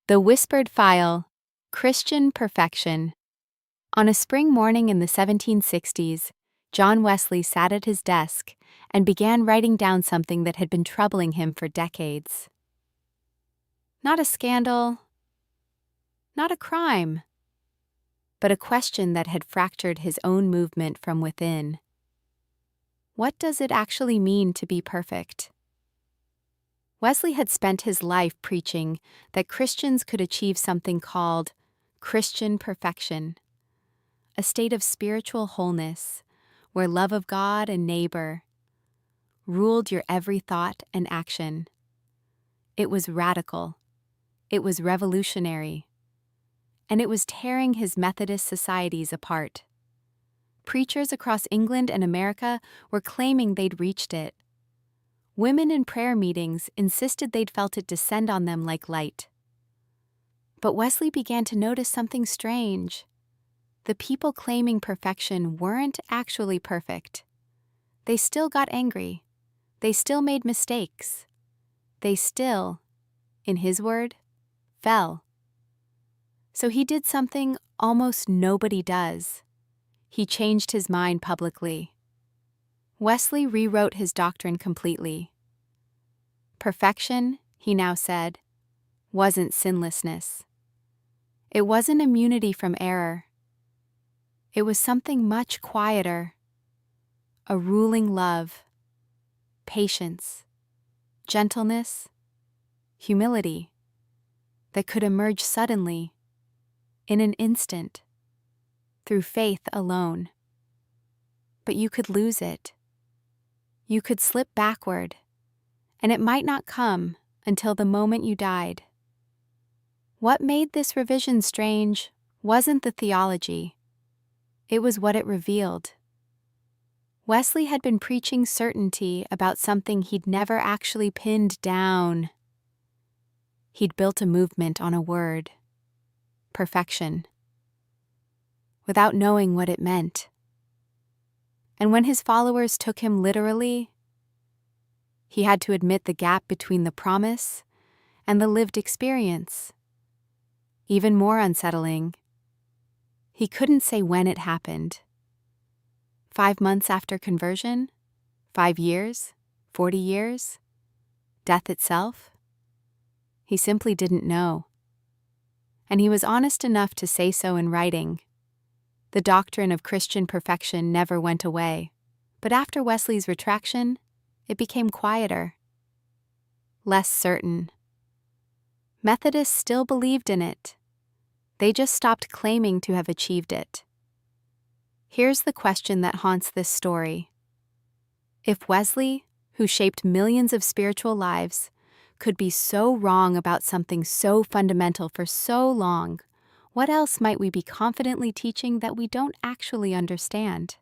The Whispered File, Christian Perfection. On a spring morning in the 1760s, John Wesley sat at his desk and began writing down something that had been troubling him for decades. Not a scandal, not a crime, but a question that had fractured his own movement from within. What does it actually mean to be perfect? Wesley had spent his life preaching that Christians could achieve something called Christian perfection, a state of spiritual wholeness where love of God and neighbor ruled your every thought and action. It was radical, it was revolutionary, and it was tearing his Methodist societies apart. Preachers across England and America were claiming they'd reached it. Women in prayer meetings insisted they'd felt it descend on them like light. But Wesley began to notice something strange. The people claiming perfection weren't actually perfect. They still got angry. They still made mistakes. They still, in his word, fell. So he did something almost nobody does. He changed his mind publicly. Wesley rewrote his doctrine completely. Perfection, he now said, wasn't sinlessness. It wasn't immunity from error. It was something much quieter. A ruling love, patience, gentleness, humility that could emerge suddenly, in an instant, through faith alone. But you could lose it. You could slip backward, and it might not come until the moment you died. What made this revision strange wasn't the theology. It was what it revealed. Wesley had been preaching certainty about something he'd never actually pinned down. He'd built a movement on a word, perfection, without knowing what it meant. And when his followers took him literally, he had to admit the gap between the promise and the lived experience. Even more unsettling, he couldn't say when it happened. 5 months after conversion? 5 years? 40 years? Death itself? He simply didn't know. And he was honest enough to say so in writing. The doctrine of Christian perfection never went away, but after Wesley's retraction, it became quieter, less certain. Methodists still believed in it. They just stopped claiming to have achieved it. Here's the question that haunts this story. If Wesley, who shaped millions of spiritual lives, could be so wrong about something so fundamental for so long, what else might we be confidently teaching that we don't actually understand?